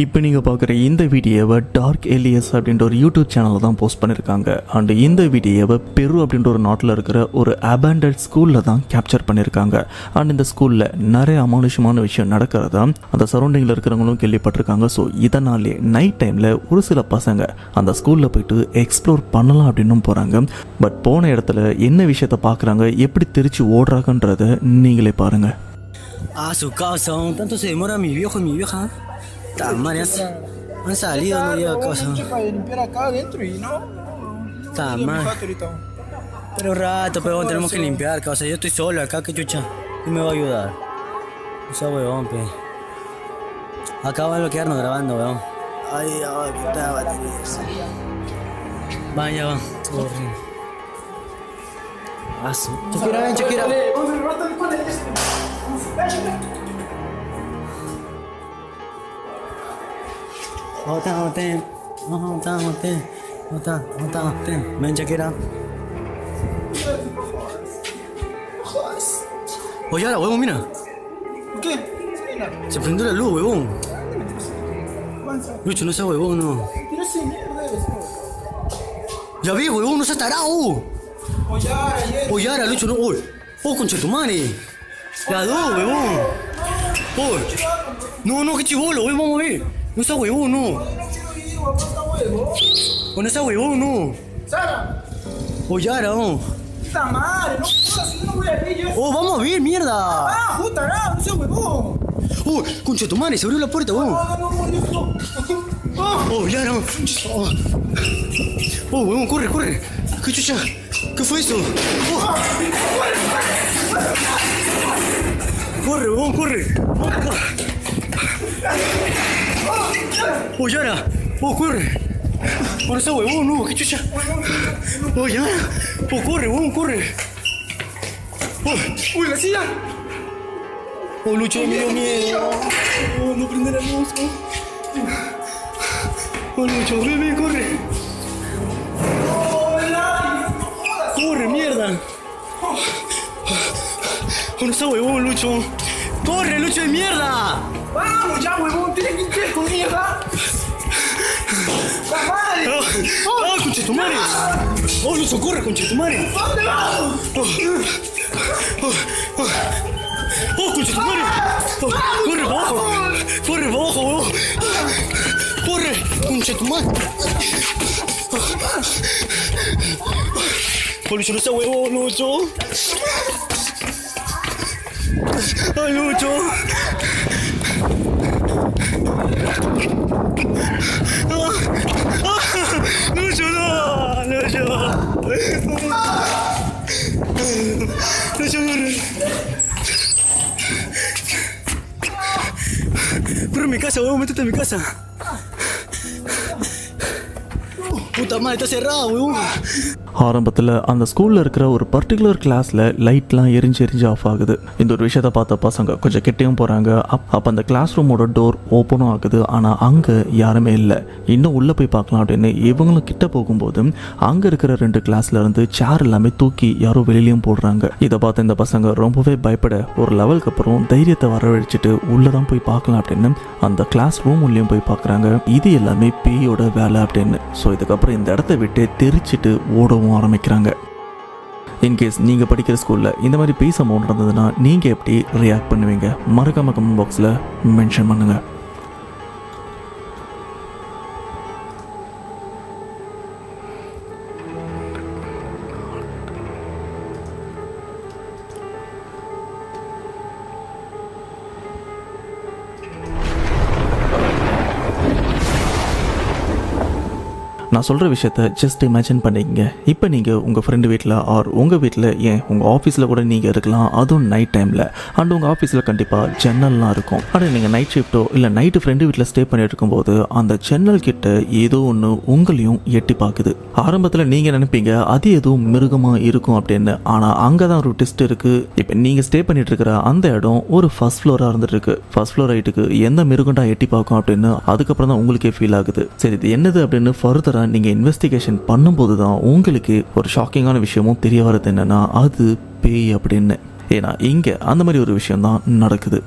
இப்போ நீங்கள் பார்க்குற இந்த வீடியோவை டார்க் ஏலியஸ் அப்படின்ற ஒரு யூடியூப் சேனலில் தான் போஸ்ட் பண்ணியிருக்காங்க. அண்ட் இந்த வீடியோவை பெரு அப்படின்ற ஒரு நாட்டில் இருக்கிற ஒரு அபேண்டட் ஸ்கூலில் தான் கேப்சர் பண்ணியிருக்காங்க. அண்ட் இந்த ஸ்கூலில் நிறைய அமானுஷமான விஷயம் நடக்கிறதா அந்த சரௌண்டிங்கில் இருக்கிறவங்களும் கேள்விப்பட்டிருக்காங்க. ஸோ இதனாலே நைட் டைமில் ஒரு சில பசங்க அந்த ஸ்கூலில் போயிட்டு எக்ஸ்ப்ளோர் பண்ணலாம் அப்படின்னும் போகிறாங்க. பட் போன இடத்துல என்ன விஷயத்த பார்க்குறாங்க, எப்படி திருச்சி ஓடுறாங்கன்றத நீங்களே பாருங்கள். A su casa, tanto se demora mi viejo y mi vieja. Madre, han salido, no lleva casa. Para limpiar acá adentro y no. Está mal. Pero rato, pero tenemos que limpiar, casa. Yo estoy solo acá, que chucha. ¿Quién me va a ayudar? O sea, huevón, pe. Acá van a quedarnos grabando, weón. Ay, puta batería. Van, ya van. Shakira, ven, Shakira. Ven, Shakira. Oye, ahora, huevón, mira. ¿Qué? Se prendió la luz, huevón. Lucho, no seas huevón, no. Tira ese mierda eso. Ya vi, huevón, no seas tarado. Oye, Oye, ahora, Lucho, no. Uy, concha tu madre. La dos, huevón. Uy. No, qué chivolo, huevón, vamos a ver. No seas huevón, no. No seas huevón, no. Sara, Oye, ahora, no. puta madre, no jodas, yo no voy a ir yo. Oh, vamos a ver, mierda. Puta, no seas huevón. Uy, concha tu madre, se abrió la puerta, huevón. No. Oh, ya no. Oh, huevón, corre. ¿Qué chucha? ¿Qué fue eso? Oh. Corre, huevón, corre. Oh, Yara. Oh, corre. Oh, no sea huevón, no, qué chucha. Oh, Yara. Oh, corre, huevón, corre. Oh. Uy, la silla. Oh, Lucho, me dio miedo. Oh, no prende la luz. Oh, Lucho, bebé, corre. Corre, mierda. Oh, no sea huevón, Lucho. Corre, Lucho de mierda. Vamos ya, huevón, tienes que ir con mierda. ¡La madre! ¡Oh, concha tu madre! ¡Oh, Lucho, corre, concha tu madre! ¿Dónde vamos? ¡Oh, concha tu madre! Oh, ¡corre para abajo! ¡Corre para abajo, huevón! ¡Corre, concha tu madre! ¡Oh, Lucho, no sea huevón, Lucho! ¡Ay, Lucho! Lucho, no! Lucho, corre. Corre a mi casa, huevón, métete en mi casa. Puta madre, está cerrada, huevón. ஆரம்பத்தில் அந்த ஸ்கூலில் இருக்கிற ஒரு particular கிளாஸில் லைட்லாம் எரிஞ்சு of ஆகுது. இந்த ஒரு விஷயத்தை பார்த்த பசங்க கொஞ்சம் கிட்டேயும் போகிறாங்க. அப்போ அந்த கிளாஸ் ரூமோட டோர் ஓப்பனும் ஆகுது. ஆனால் அங்கே யாருமே இல்லை. இன்னும் உள்ளே போய் பார்க்கலாம் அப்படின்னு இவங்களும் கிட்ட போகும்போது அங்கே இருக்கிற 2 கிளாஸ்ல இருந்து சேர் எல்லாமே தூக்கி யாரோ வெளியிலையும் போடுறாங்க. இதை பார்த்து இந்த பசங்க ரொம்பவே பயப்பட ஒரு லெவலுக்கு அப்புறம் தைரியத்தை வரவழைச்சிட்டு உள்ளே தான் போய் பார்க்கலாம் அப்படின்னு அந்த கிளாஸ் ரூம் உள்ளேயும் போய் பார்க்குறாங்க. இது எல்லாமே பேயோட வேலை அப்படின்னு. ஸோ இதுக்கப்புறம் இந்த இடத்த விட்டு தெரிச்சிட்டு ஓடவும் ஆரம்பிக்கிறாங்க. இன்கேஸ் நீங்கள் படிக்கிற ஸ்கூலில் இந்த மாதிரி பேய் சம்பவம் நடந்ததுன்னா நீங்கள் எப்படி ரியாக்ட் பண்ணுவீங்க? மறக்காம கமெண்ட் பாக்ஸில் மென்ஷன் பண்ணுங்கள். நான் சொல்கிற விஷயத்த ஜஸ்ட் இமேஜின் பண்ணிக்கங்க. இப்போ நீங்கள் உங்கள் ஃப்ரெண்டு வீட்டில் ஆர் உங்கள் வீட்டில், ஏன் உங்கள் ஆஃபீஸில் கூட நீங்கள் இருக்கலாம். அதுவும் நைட் டைமில். அண்ட் உங்கள் ஆஃபீஸில் கண்டிப்பாக ஜன்னல்லாம் இருக்கும். ஆனால் நீங்கள் நைட் ஷிஃப்ட்டோ இல்லை நைட்டு ஃப்ரெண்டு வீட்டில் ஸ்டே பண்ணிட்டு இருக்கும்போது அந்த ஜன்னல் கிட்ட ஏதோ ஒன்று உங்களையும் எட்டி பார்க்குது. ஆரம்பத்தில் நீங்கள் நினைப்பீங்க அது எதுவும் மிருகமாக இருக்கும் அப்படின்னு. ஆனால் அங்கே தான் ஒரு ட்விஸ்ட் இருக்குது. இப்போ நீங்கள் ஸ்டே பண்ணிட்டு இருக்கிற அந்த இடம் ஒரு ஃபர்ஸ்ட் ஃப்ளோராக இருந்துட்டு இருக்கு. ஃபர்ஸ்ட் ஃப்ளோர் ஹைட்டுக்கு எந்த மிருகண்டா எட்டி பார்க்கும் அப்படின்னு அதுக்கப்புறம் தான் உங்களுக்கே ஃபீல் ஆகுது. சரி, இது என்னது அப்படின்னு ஃபர்தராக நீங்கள் இன்வெஸ்டிகேஷன் பண்ணும்போது தான் உங்களுக்கு ஒரு ஷாக்கிங்கான விஷயமும் தெரிய வருது. என்னன்னா அது பேய் அப்படின்னு. ஏன்னா இங்கே அந்த மாதிரி ஒரு விஷயம் தான் நடக்குது.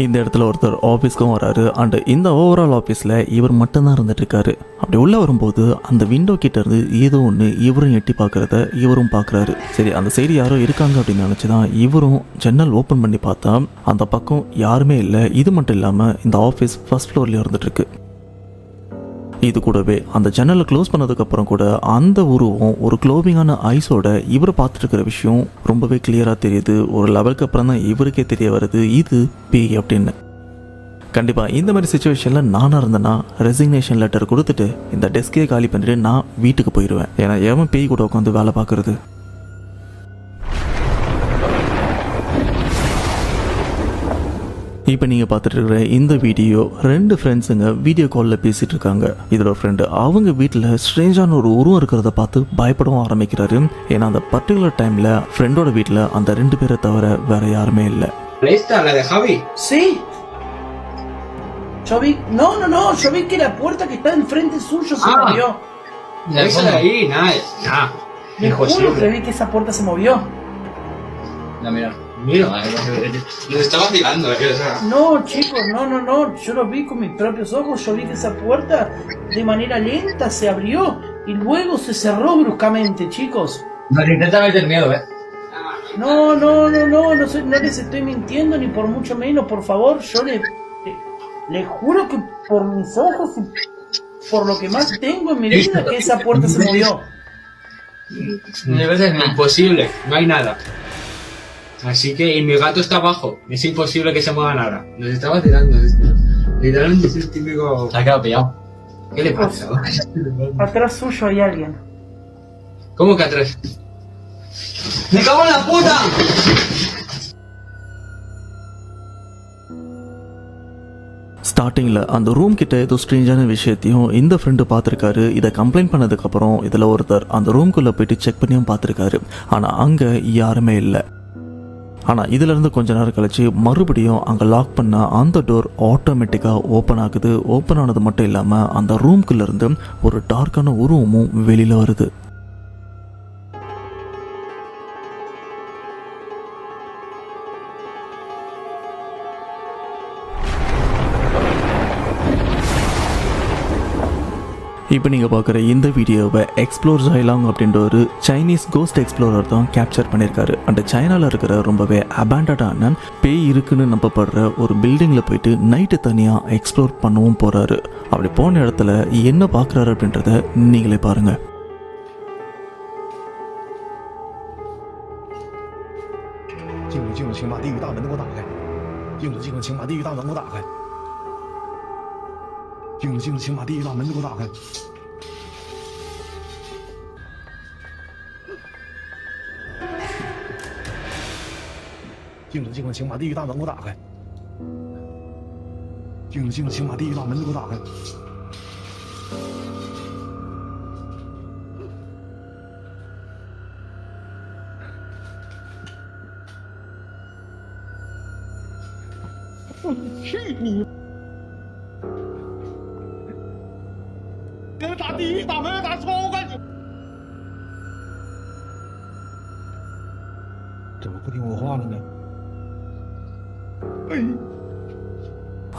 இந்த இடத்துல ஒருத்தர் ஆஃபீஸ்க்கும் வராரு அண்ட் இந்த ஓவரால் ஆஃபீஸில் இவர் மட்டும்தான் இருந்துட்டு இருக்காரு. அப்படி உள்ளே வரும்போது அந்த விண்டோ கிட்ட இருந்து ஏதோ ஒன்று இவரும் எட்டி பார்க்குறத இவரும் பார்க்குறாரு. சரி, அந்த சைடு யாரோ இருக்காங்க அப்படின்னு நினச்சி தான் இவரும் ஜன்னல் ஓப்பன் பண்ணி பார்த்தா அந்த பக்கம் யாருமே இல்லை. இது மட்டும் இல்லாமல் இந்த ஆஃபீஸ் ஃபர்ஸ்ட் ஃப்ளோர்லேயே இருந்துட்டு இருக்கு. இது கூடவே அந்த ஜன்னலை க்ளோஸ் பண்ணதுக்கப்புறம் கூட அந்த உருவம் ஒரு க்ளோவிங்கான ஐஸோட இவரை பார்த்துட்டு இருக்கிற விஷயம் ரொம்பவே கிளியராக தெரியுது. ஒரு லெவலுக்கு அப்புறம் தான் இவருக்கே தெரிய வருது இது பேய் அப்படின்னு. கண்டிப்பாக இந்த மாதிரி சுச்சுவேஷனில் நானாக இருந்தேன்னா ரெசிக்னேஷன் லெட்டர் கொடுத்துட்டு இந்த டெஸ்கே காலி பண்ணிட்டு நான் வீட்டுக்கு போயிடுவேன். ஏன்னா எவன் பேய் கூட உட்காந்து வேலை பார்க்குறது. இப்போ நீங்கள் பார்த்துட்டு இருக்கிற இந்த வீடியோ 2 ஃப்ரெண்ட்ஸுங்க வீடியோ காலில் பேசிகிட்டு இருக்காங்க. இதில் ஒரு ஃப்ரெண்டு அவங்க வீட்டில் ஸ்ட்ரேஞ்சான ஒரு உருவம் இருக்கிறத பார்த்து பயப்படவும் ஆரம்பிக்கிறாரு. ஏன்னா அந்த பர்டிகுலர் டைமில் ஃப்ரெண்டோட வீட்டில் அந்த 2 பேரை தவிர வேற யாருமே இல்லை. ¿Esta, la de Javi? Sí. Yo vi. No, no, no. Yo vi que la puerta que está enfrente suyo se movió. Esa de ahí, nada, nada. Le juro que vi que esa puerta se movió. No, mira. Mira, nos está vacilando, o sea. No, chicos, no, no, no. Yo lo vi con mis propios ojos. Yo vi que esa puerta de manera lenta se abrió y luego se cerró bruscamente, chicos. Nos intenta meter miedo, No, no, no, no. No les estoy mintiendo ni por mucho menos. Por favor, yo le juro que por mis ojos y por lo que más tengo en mi vida que esa puerta se movió. De veces es imposible, no hay nada. Así que, y mi gato está abajo, es imposible que se mueva nada. Nos estaba tirando esto. Literalmente es el típico. Se ha quedado pillado. ¿Qué le pasa? Atrás suyo hay alguien. ¿Cómo que atrás? ¡Me cago en la puta! ஸ்டார்டிங்கில் அந்த room கிட்ட ஏதோ ஸ்ட்ரேஞ்சான விஷயத்தையும் இந்த friend பார்த்துருக்காரு. இதை complaint பண்ணதுக்கப்புறம் இதில் ஒருத்தர் அந்த ரூம்குள்ளே போயிட்டு செக் பண்ணியும் பார்த்துருக்காரு. ஆனால் அங்கே யாருமே இல்லை. ஆனால் இதிலேருந்து கொஞ்ச நேரம் கழிச்சு மறுபடியும் அங்கே லாக் பண்ண அந்த டோர் ஆட்டோமேட்டிக்காக ஓப்பன் ஆகுது. ஓப்பன் ஆனது மட்டும் இல்லாமல் அந்த ரூம்குள்ளேருந்து ஒரு டார்க்கான உருவமும் வெளியில் வருது. இப்போ நீங்கள் பார்க்குற இந்த வீடியோவை எக்ஸ்ப்ளோர் ஜாய்லாங் அப்படின்ற ஒரு சைனீஸ் கோஸ்ட் எக்ஸ்ப்ளோரர் தான் கேப்சர் பண்ணியிருக்காரு. அண்ட் சைனாவில் இருக்கிற ரொம்பவே அபேண்டடான பேய் இருக்குன்னு நம்பப்படுற ஒரு பில்டிங்கில் போயிட்டு நைட்டு தனியாக எக்ஸ்ப்ளோர் பண்ணவும் போகிறாரு. அப்படி போன இடத்துல என்ன பார்க்குறாரு அப்படின்றத நீங்களே பாருங்கள். 静止，请把地狱大门给我打开。静止，请把地狱大门给我打开。静止，请把地狱大门给我打开。静止，请把地狱大门给我打开。静止，请把地狱大门给我打开。 去你！给他打地狱大门，打窗户干什么？怎么不听我话了呢？哎。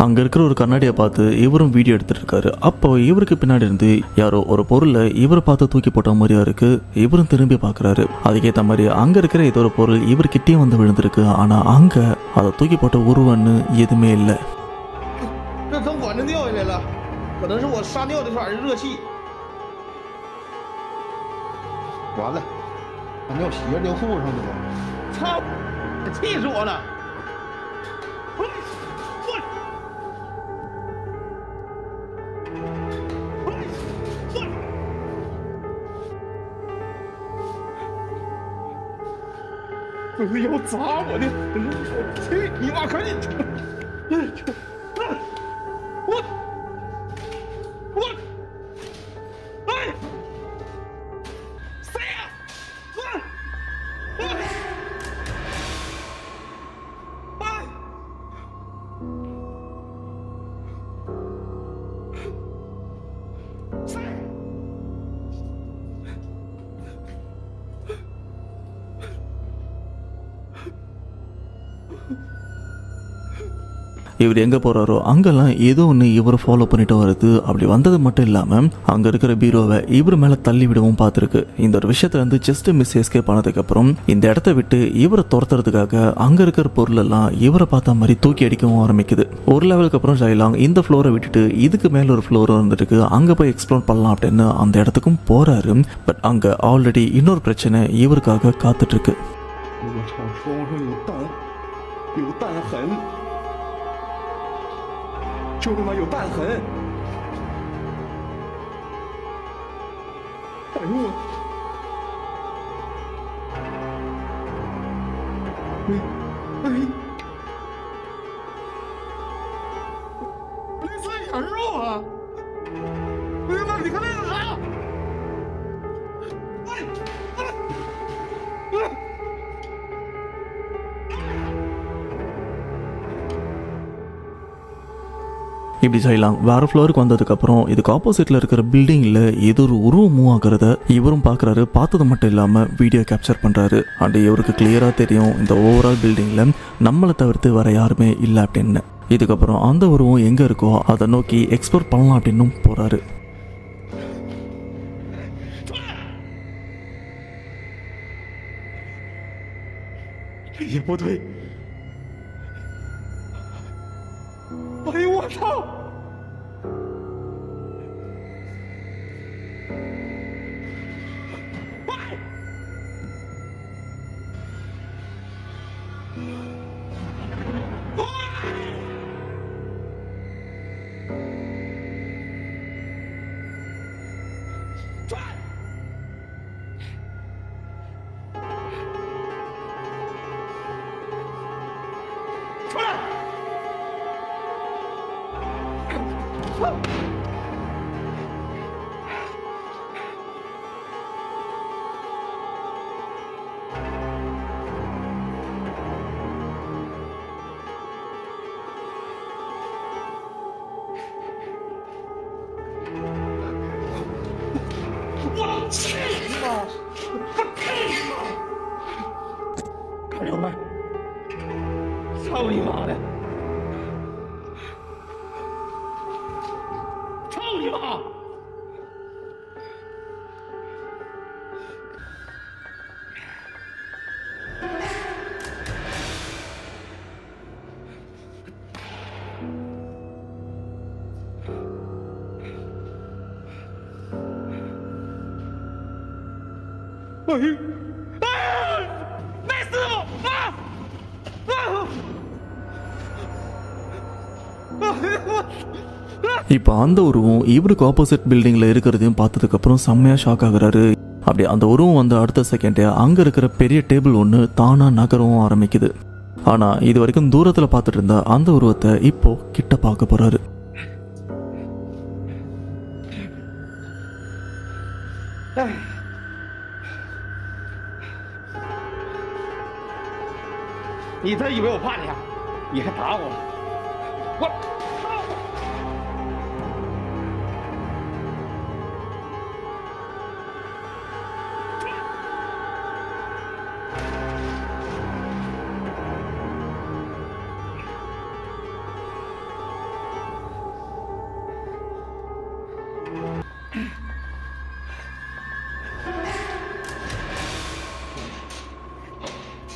அங்கே இருக்கிற ஒரு கண்ணாடியை பார்த்து இவரும் வீடியோ எடுத்துட்டு இருக்காரு. அப்போ இவருக்கு பின்னாடி இருந்து யாரோ ஒரு பொருளை இவரை பார்த்து தூக்கி போட்ட மாதிரியா இருக்கு. இவரும் திரும்பி பார்க்குறாரு. அதுக்கேற்ற மாதிரி அங்கே இருக்கிற ஏதோ ஒரு பொருள் இவர்கிட்டயே வந்து விழுந்திருக்கு. ஆனால் அங்கே அதை தூக்கி போட்ட உருவன்னு எதுவுமே இல்லை. 这从管子掉下来了，可能是我撒尿的时候是热气。完了，把尿鞋尿裤上去了。操！气死我了！ 这是要砸我的！去你妈！赶紧！我！哎！谁呀？谁？ இவர் எங்கே போகிறாரோ அங்கெல்லாம் ஏதோ ஒன்று இவரை ஃபாலோ பண்ணிட்டு வருது. அப்படி வந்தது மட்டும் இல்லாமல் அங்கே இருக்கிற பீரோவை இவர் மேலே தள்ளி விடவும் பார்த்துருக்கு. இந்த ஒரு விஷயத்துல இருந்து ஜஸ்ட் மிஸ் எஸ்கேப் ஆனதுக்கப்புறம் இந்த இடத்த விட்டு இவரை துரத்துறதுக்காக அங்கே இருக்கிற பொருள் எல்லாம் இவரை பார்த்த மாதிரி தூக்கி அடிக்கவும் ஆரம்பிக்குது. ஒரு லெவலுக்கு அப்புறம் ஷைலாங் இந்த ஃப்ளோரை விட்டுட்டு இதுக்கு மேலே ஒரு ஃப்ளோர் வந்துருக்கு, அங்கே போய் எக்ஸ்ப்ளோர் பண்ணலாம் அப்படின்னு அந்த இடத்துக்கும் போகிறாரு. பட் அங்கே ஆல்ரெடி இன்னொரு பிரச்சனை இவருக்காக காத்துட்ருக்கு. 我操，窗上有弹痕，兄弟们有弹痕！哎呦我！哎，那是羊肉啊！哎呀妈，你看那是啥？இப்படி செய்யலாம். வேறு ஃப்ளோருக்கு வந்ததுக்கப்புறம் இதுக்கு ஆப்போசிட்டில் இருக்கிற பில்டிங்கில் ஏதோ ஒரு உருவம் மூவ் ஆகிறத இவரும் பார்க்குறாரு. பார்த்தது மட்டும் இல்லாமல் வீடியோ கேப்சர் பண்ணுறாரு. அண்ட் இவருக்கு கிளியராக தெரியும் இந்த ஓவரால் பில்டிங்கில் நம்மளை தவிர்த்து வேறு யாருமே இல்லை அப்படின்னு. இதுக்கப்புறம் அந்த உருவம் எங்கே இருக்கோ அதை நோக்கி எக்ஸ்ப்ளோர் பண்ணலாம் அப்படின்னும் போகிறாரு.也不对！哎呦我操！出来！ 我去你妈！我去你妈！看着没？操你妈的！操你妈！哎呀！哎呀！没师傅啊！啊！哎呀我！ இப்போ அந்த உருவம் இவருக்கு ஆப்போசிட் பில்டிங்கில் இருக்கிறதையும் பார்த்ததுக்கப்புறம் செம்மையாக ஷாக் ஆகுறாரு. அப்படி அந்த உருவம் வந்து அடுத்த செகண்டே அங்கே இருக்கிற பெரிய டேபிள் ஒன்று தானாக நகரவும் ஆரம்பிக்குது. ஆனால் இது வரைக்கும் தூரத்தில் பார்த்துட்டு இருந்த அந்த உருவத்தை இப்போ கிட்ட பார்க்க போகிறாரு. 你真以为我怕你啊？你还打我？我！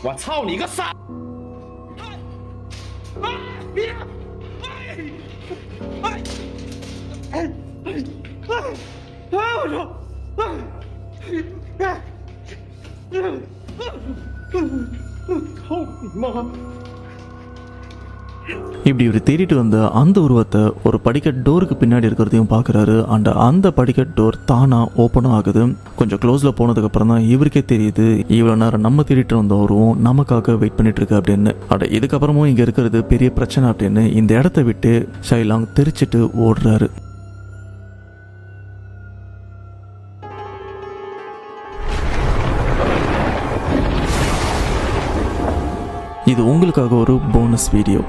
我操你个傻！别！我操！操你妈！ இப்படி இவர் தேடிட்டு வந்த அந்த உருவத்தை ஒரு படிக்கட் டோருக்கு பின்னாடி இருக்கிறதையும் பார்க்குறாரு. அண்ட் அந்த படிக்கட் டோர் தானாக ஓப்பனும் ஆகுது. கொஞ்சம் க்ளோஸில் போனதுக்கப்புறம் தான் இவருக்கே தெரியுது இவ்வளோ நேரம் நம்ம தேடிட்டு வந்த உருவம் நமக்காக வெயிட் பண்ணிட்டு இருக்கு அப்படின்னு. அட இதுக்கப்புறமும் இங்கே இருக்கிறது பெரிய பிரச்சனை அப்படின்னு இந்த இடத்த விட்டு ஷைலாங் தெரிச்சிட்டு ஓடுறாரு. இது உங்களுக்காக ஒரு bonus video.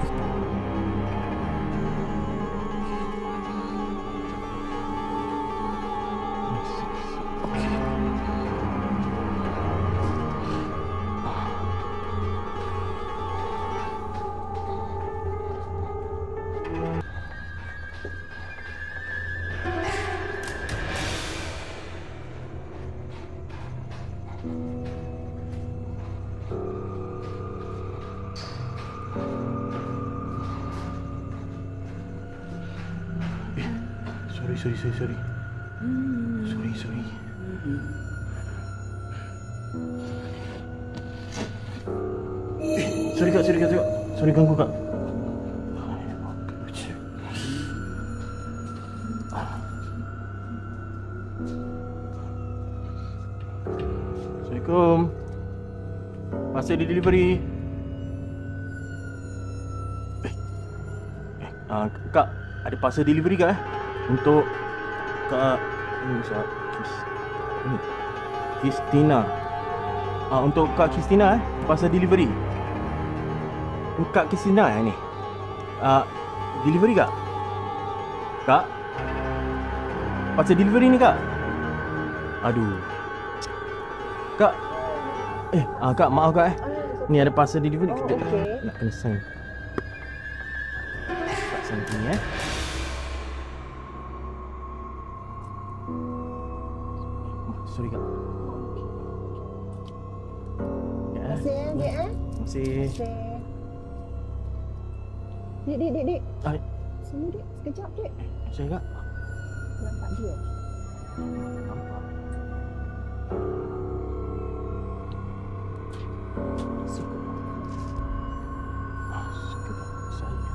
Sorry. Sorry kak. Sorry ganggu kak. Assalamualaikum. Pasal di delivery. Kak, ada parcel delivery kak untuk kak ini Kristina. Untuk kak Kristina parcel delivery. Kak Kristina ni. Delivery kak? Kak? Parcel delivery ni kak? Aduh. Kak. Kak maaf kak Ni ada parcel delivery. Kita nak kena sign. Sign sini Sorry kak. Terima kasih dek Terima kasih. Dek. Ah, Sini dek, sekejap dek. saya kak. Nampak dia. Nampak. Suka tak saya.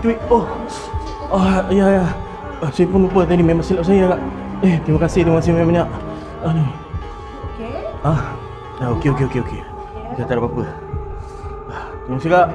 Duit. Ya. Saya pun lupa tadi, memang silap saya kak. Terima kasih banyak. Aduh. Okey. Dah tak ada apa-apa. Terima kasih kak.